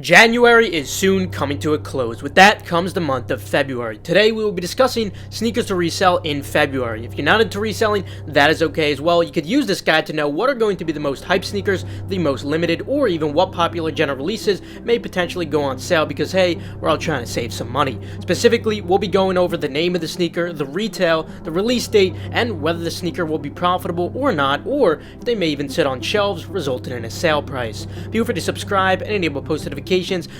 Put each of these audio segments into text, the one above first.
January is soon coming to a close. With that comes the month of February. Today we will be discussing sneakers to resell in February. If you're not into reselling, that is okay as well. You could use this guide to know what are going to be the most hype sneakers, the most limited, or even what popular general releases may potentially go on sale because hey, we're all trying to save some money. Specifically, we'll be going over the name of the sneaker, the retail, the release date, and whether the sneaker will be profitable or not, or if they may even sit on shelves, resulting in a sale price. Feel free to subscribe and enable post notifications.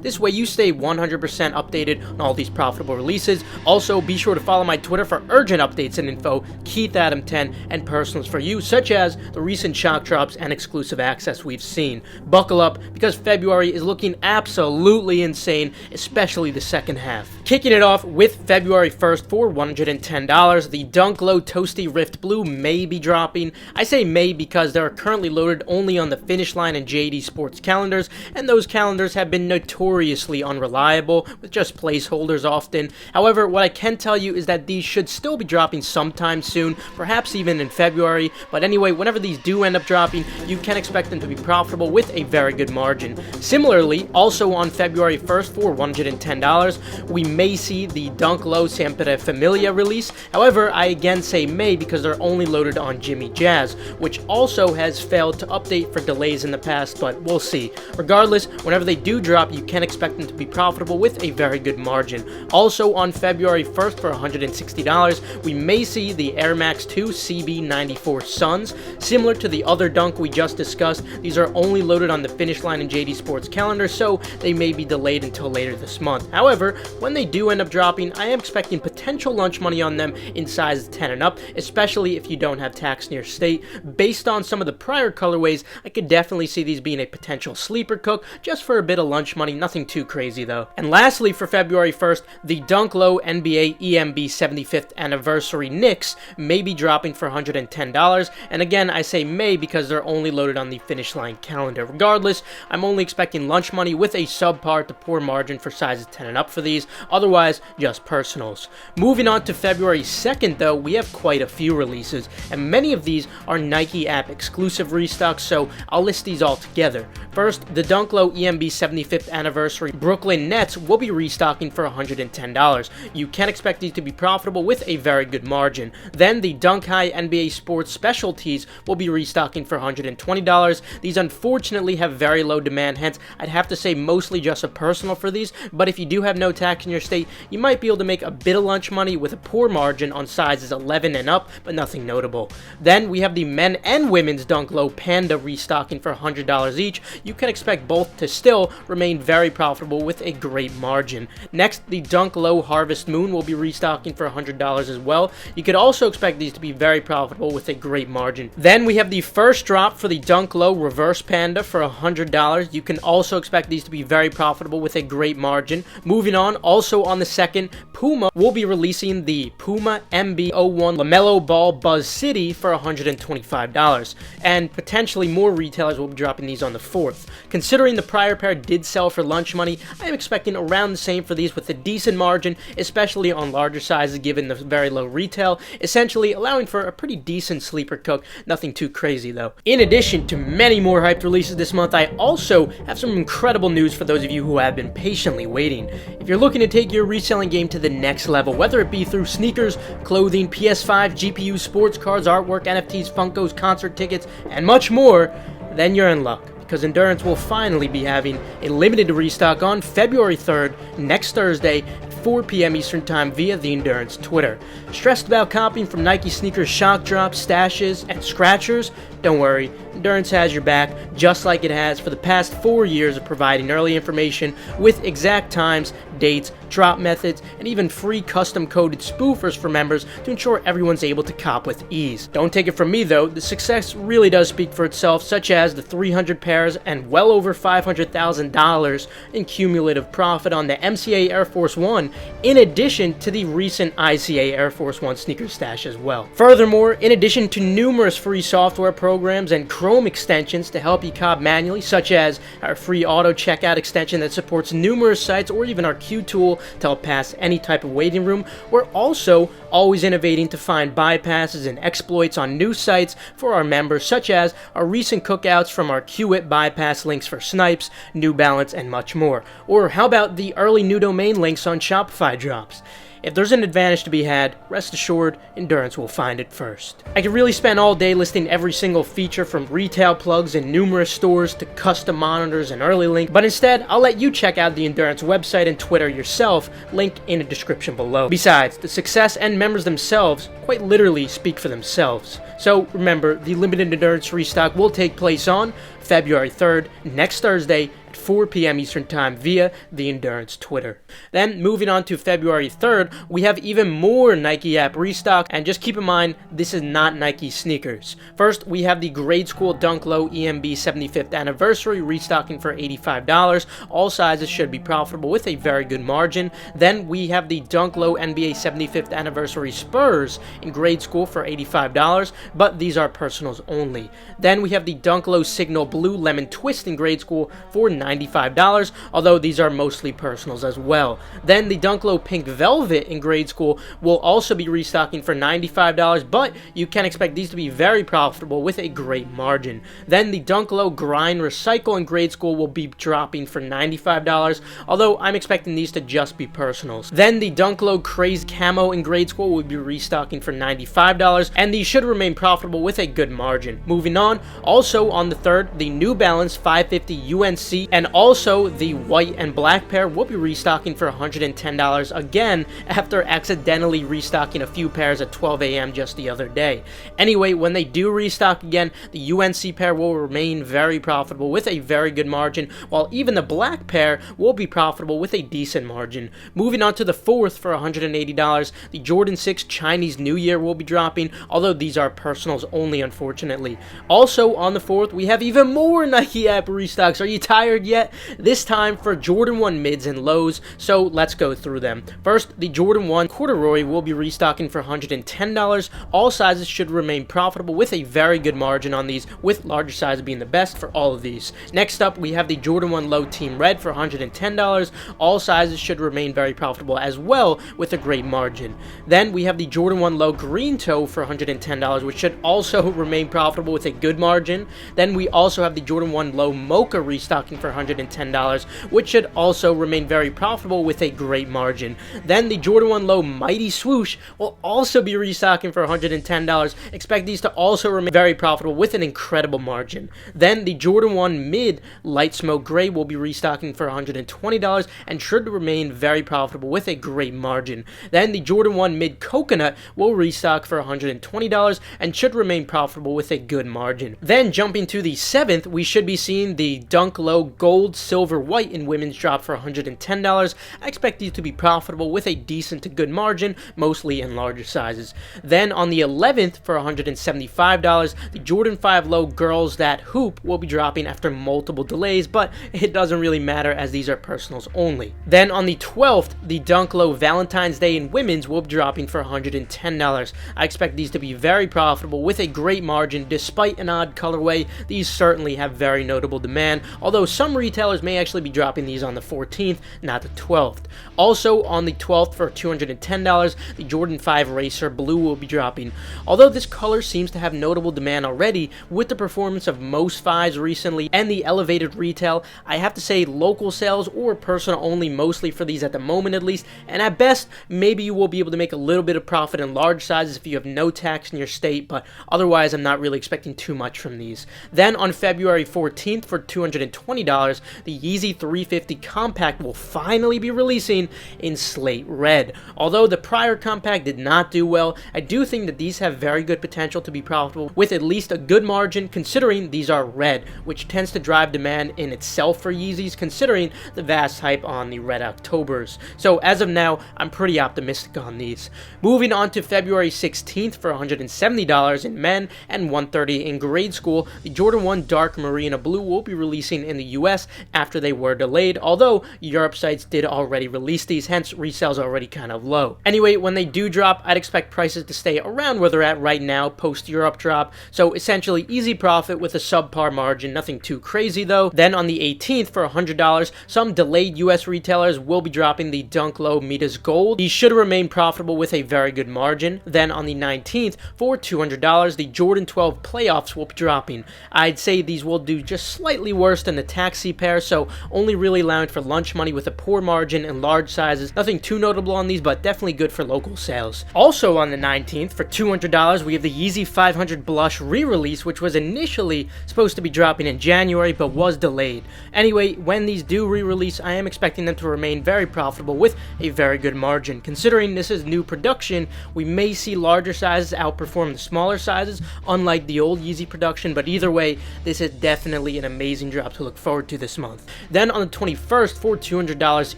This way you stay 100% updated on all these profitable releases. Also, be sure to follow my Twitter for urgent updates and info, KeithAdam10, and personals for you, such as the recent shock drops and exclusive access we've seen. Buckle up, because February is looking absolutely insane, especially the second half. Kicking it off with February 1st for $110, the Dunk Low Toasty Rift Blue may be dropping. I say may because they are currently loaded only on the Finish Line and JD Sports calendars, and those calendars have been notoriously unreliable, with just placeholders often. However, what I can tell you is that these should still be dropping sometime soon, perhaps even in February, but anyway, whenever these do end up dropping, you can expect them to be profitable with a very good margin. Similarly, also on February 1st for $110, we may see the Dunk Low Sempre Familia release. However, I again say may because they're only loaded on Jimmy Jazz, which also has failed to update for delays in the past, but we'll see. Regardless, whenever they do drop, you can expect them to be profitable with a very good margin. Also on February 1st for $160, we may see the Air Max 2 CB94 Suns. Similar to the other Dunk we just discussed, these are only loaded on the Finish Line and JD Sports calendar, so they may be delayed until later this month. However, when they do end up dropping, I am expecting potential lunch money on them in size 10 and up, especially if you don't have tax in your state. Based on some of the prior colorways, I could definitely see these being a potential sleeper cook just for a bit of lunch money, nothing too crazy though. And lastly, for February 1st, the Dunk Low NBA EMB 75th Anniversary Knicks may be dropping for $110, and again, I say may because they're only loaded on the Finish Line calendar. Regardless, I'm only expecting lunch money with a subpar to poor margin for sizes 10 and up for these, otherwise just personals. Moving on to February 2nd though, we have quite a few releases, and many of these are Nike app exclusive restocks, so I'll list these all together. First, the Dunk Low EMB 75th Anniversary Brooklyn Nets will be restocking for $110. You can expect these to be profitable with a very good margin. Then the Dunk High NBA Sports Specialties will be restocking for $120. These unfortunately have very low demand, hence I'd have to say mostly just a personal for these, but if you do have no tax in your state, you might be able to make a bit of lunch money with a poor margin on sizes 11 and up, but nothing notable. Then we have the men and women's Dunk Low Panda restocking for $100 each. You can expect both to still remain very profitable with a great margin. Next, the Dunk Low Harvest Moon will be restocking for $100 as well. You could also expect these to be very profitable with a great margin. Then we have the first drop for the Dunk Low Reverse Panda for $100. You can also expect these to be very profitable with a great margin. Moving on, also on the second, Puma will be releasing the Puma MB01 LaMelo Ball Buzz City for $125, and potentially more retailers will be dropping these on the 4th. Considering the prior pair did sell for lunch money, I am expecting around the same for these with a decent margin, especially on larger sizes given the very low retail, essentially allowing for a pretty decent sleeper cook, nothing too crazy though. In addition to many more hyped releases this month, I also have some incredible news for those of you who have been patiently waiting. If you're looking to take your reselling game to the next level, whether it be through sneakers, clothing, PS5, GPUs, sports cards, artwork, NFTs, Funkos, concert tickets, and much more, then you're in luck, because Endurance will finally be having a limited restock on February 3rd, next Thursday, at 4 p.m. Eastern Time via the Endurance Twitter. Stressed about copying from Nike sneakers shock drops, stashes, and scratchers? Don't worry, Endurance has your back, just like it has for the past 4 years of providing early information with exact times, dates, drop methods, and even free custom-coded spoofers for members to ensure everyone's able to cop with ease. Don't take it from me though, the success really does speak for itself, such as the 300 pairs and well over $500,000 in cumulative profit on the MCA Air Force One, in addition to the recent ICA Air Force One sneaker stash as well. Furthermore, in addition to numerous free software programs programs and Chrome extensions to help you cop manually, such as our free auto checkout extension that supports numerous sites, or even our queue tool to help pass any type of waiting room. We're also always innovating to find bypasses and exploits on new sites for our members, such as our recent cookouts from our QIT bypass links for Snipes, New Balance, and much more. Or how about the early new domain links on Shopify drops? If there's an advantage to be had, rest assured, Endurance will find it first. I could really spend all day listing every single feature from retail plugs in numerous stores to custom monitors and early link, but instead, I'll let you check out the Endurance website and Twitter yourself, link in the description below. Besides, the success and members themselves quite literally speak for themselves. So remember, the limited Endurance restock will take place on February 3rd, next Thursday, 4 p.m. Eastern Time via the Endurance Twitter. Then moving on to February 3rd, we have even more Nike app restock, and just keep in mind, this is not Nike sneakers. First, we have the Grade School Dunk Low EMB 75th Anniversary restocking for $85. All sizes should be profitable with a very good margin. Then we have the Dunk Low NBA 75th Anniversary Spurs in Grade School for $85, but these are personals only. Then we have the Dunk Low Signal Blue Lemon Twist in Grade School for $95, although these are mostly personals as well. Then the Dunk Low Pink Velvet in Grade School will also be restocking for $95, but you can expect these to be very profitable with a great margin. Then the Dunk Low Grind Recycle in Grade School will be dropping for $95, although I'm expecting these to just be personals. Then the Dunk Low Craze Camo in Grade School will be restocking for $95, and these should remain profitable with a good margin. Moving on, also on the 3rd, the New Balance 550 UNC and also the white and black pair will be restocking for $110 again after accidentally restocking a few pairs at 12 a.m. just the other day. Anyway, when they do restock again, the UNC pair will remain very profitable with a very good margin, while even the black pair will be profitable with a decent margin. Moving on to the 4th for $180, the Jordan 6 Chinese New Year will be dropping, although these are personals only, unfortunately. Also on the 4th, we have even more Nike app restocks. Are you tired yet? This time for Jordan 1 mids and lows, so let's go through them. First, the Jordan 1 corduroy will be restocking for $110. All sizes should remain profitable with a very good margin on these, with larger sizes being the best for all of these. Next up, we have the Jordan 1 Low Team Red for $110. All sizes should remain very profitable as well with a great margin. Then we have the Jordan 1 Low Green Toe for $110, which should also remain profitable with a good margin. Then we also have the Jordan 1 Low Mocha restocking for $110, which should also remain very profitable with a great margin. Then the Jordan 1 Low Mighty Swoosh will also be restocking for $110. Expect these to also remain very profitable with an incredible margin. Then the Jordan 1 Mid Light Smoke Gray will be restocking for $120 and should remain very profitable with a great margin. Then the Jordan 1 Mid Coconut will restock for $120 and should remain profitable with a good margin. Then jumping to the 7th, we should be seeing the Dunk Low Gold, Silver, White in women's drop for $110. I expect these to be profitable with a decent to good margin, mostly in larger sizes. Then on the 11th for $175, the Jordan 5 Low Girls That Hoop will be dropping after multiple delays, but it doesn't really matter as these are personals only. Then on the 12th, the Dunk Low Valentine's Day in women's will be dropping for $110. I expect these to be very profitable with a great margin. Despite an odd colorway, these certainly have very notable demand, although some retailers may actually be dropping these on the 14th, not the 12th. Also on the 12th for $210, the Jordan 5 Racer Blue will be dropping. Although this color seems to have notable demand already, with the performance of most 5s recently and the elevated retail, I have to say local sales or personal only mostly for these at the moment at least, and at best, maybe you will be able to make a little bit of profit in large sizes if you have no tax in your state, but otherwise I'm not really expecting too much from these. Then on February 14th for $220, the Yeezy 350 Compact will finally be releasing in Slate Red. Although the prior Compact did not do well, I do think that these have very good potential to be profitable with at least a good margin, considering these are red, which tends to drive demand in itself for Yeezys, considering the vast hype on the Red Octobers. So as of now, I'm pretty optimistic on these. Moving on to February 16th for $170 in men and $130 in grade school, the Jordan 1 Dark Marina Blue will be releasing in the US after they were delayed, although Europe sites did already release these, hence resale's already kind of low. Anyway, when they do drop, I'd expect prices to stay around where they're at right now post Europe drop, so essentially easy profit with a subpar margin, nothing too crazy though. Then on the 18th for $100, some delayed US retailers will be dropping the Dunk Low Midas Gold. These should remain profitable with a very good margin. Then on the 19th for $200, the Jordan 12 Playoffs will be dropping. I'd say these will do just slightly worse than the Taxi pair, so only really allowing for lunch money with a poor margin and large sizes. Nothing too notable on these, but definitely good for local sales. Also on the 19th for $200, we have the Yeezy 500 Blush re-release, which was initially supposed to be dropping in January but was delayed. Anyway, when these do re-release, I am expecting them to remain very profitable with a very good margin. Considering this is new production, we may see larger sizes outperform the smaller sizes, unlike the old Yeezy production, but either way, this is definitely an amazing drop to look forward to this month. Then on the 21st for $200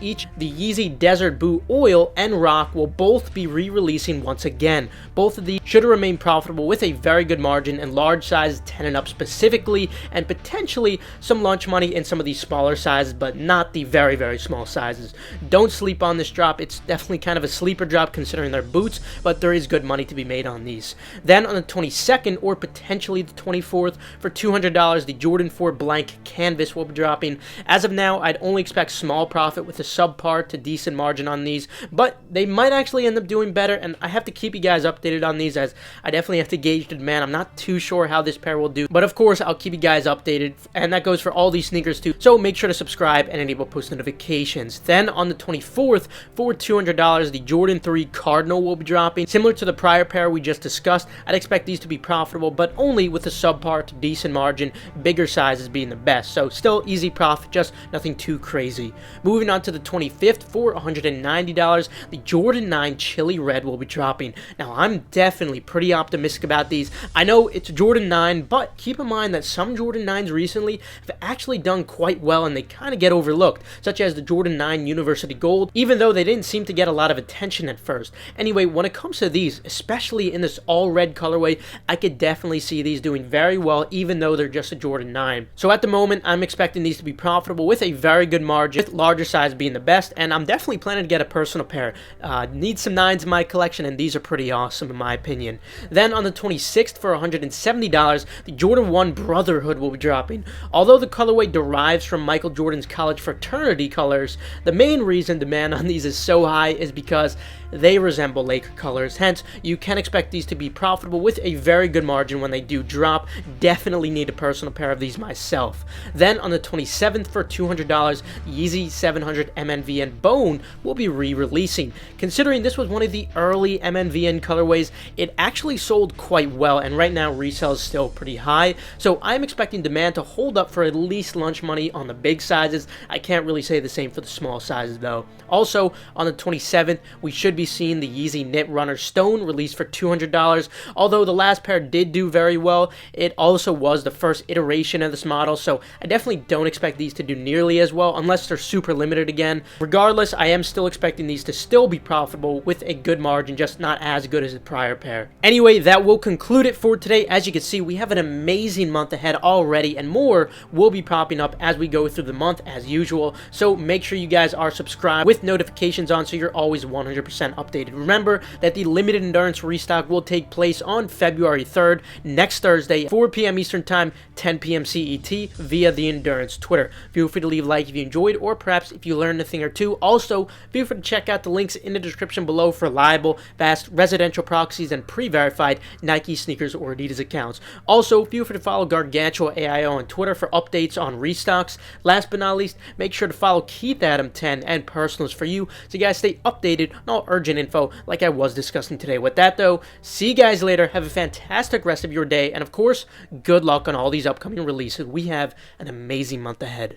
each, the Yeezy Desert Boot Oil and Rock will both be re-releasing once again. Both of these should remain profitable with a very good margin and large sizes 10 and up specifically, and potentially some lunch money in some of these smaller sizes, but not the very, very small sizes. Don't sleep on this drop. It's definitely kind of a sleeper drop considering their boots, but there is good money to be made on these. Then on the 22nd or potentially the 24th for $200, the Jordan 4 Blank Canvas will be dropping. As of now, I'd only expect small profit with a subpar to decent margin on these, but they might actually end up doing better, and I have to keep you guys updated on these as I definitely have to gauge the demand. I'm not too sure how this pair will do, but of course I'll keep you guys updated, and that goes for all these sneakers too, so make sure to subscribe and enable post notifications. Then on the 24th for $200, the Jordan 3 Cardinal will be dropping. Similar to the prior pair we just discussed, I'd expect these to be profitable, but only with a subpar to decent margin, bigger sizes being the best, so still easy profit, just nothing too crazy. Moving on to the 25th for $190, the Jordan 9 Chile Red will be dropping. Now I'm definitely pretty optimistic about these. I know it's Jordan 9, but keep in mind that some Jordan 9s recently have actually done quite well and they kind of get overlooked, such as the Jordan 9 University Gold, even though they didn't seem to get a lot of attention at first. Anyway, when it comes to these, especially in this all red colorway, I could definitely see these doing very well even though they're just a Jordan 9. So at the moment, I'm expecting these to be profitable with a very good margin, with larger size being the best, and I'm definitely planning to get a personal pair. Need some 9s in my collection, and these are pretty awesome in my opinion. Then on the 26th for $170, the Jordan 1 Brotherhood will be dropping. Although the colorway derives from Michael Jordan's college fraternity colors, the main reason demand on these is so high is because they resemble Laker colors, hence you can expect these to be profitable with a very good margin when they do drop. Definitely need a personal pair of these myself. Then on the 27th for $200, Yeezy 700 MNVN Bone will be re-releasing. Considering this was one of the early MNVN colorways, it actually sold quite well, and right now resale is still pretty high, so I'm expecting demand to hold up for at least lunch money on the big sizes. I can't really say the same for the small sizes though. Also on the 27th, we should be seeing the Yeezy Knit Runner Stone released for $200. Although the last pair did do very well, it also was the first iteration of this model, so I definitely don't expect these to do nearly as well unless they're super limited again. Regardless, I am still expecting these to still be profitable with a good margin, just not as good as the prior pair. Anyway, that will conclude it for today. As you can see, we have an amazing month ahead already, and more will be popping up as we go through the month as usual, so make sure you guys are subscribed with notifications on so you're always 100% updated. Remember that the limited endurance restock will take place on February 3rd, next Thursday, 4 p.m. Eastern Time, 10 p.m. CET, via the Endurance Twitter. Feel free to leave a like if you enjoyed, or perhaps if you learned a thing or two. Also, feel free to check out the links in the description below for reliable, fast, residential proxies and pre-verified Nike, sneakers, or Adidas accounts. Also, feel free to follow Gargantua AIO on Twitter for updates on restocks. Last but not least, make sure to follow Keith Adam 10 and Personals for you so you guys stay updated on all urgent info like I was discussing today. With that though, see you guys later. Have a fantastic rest of your day, and of course, good luck on all these upcoming releases. We have an amazing month ahead.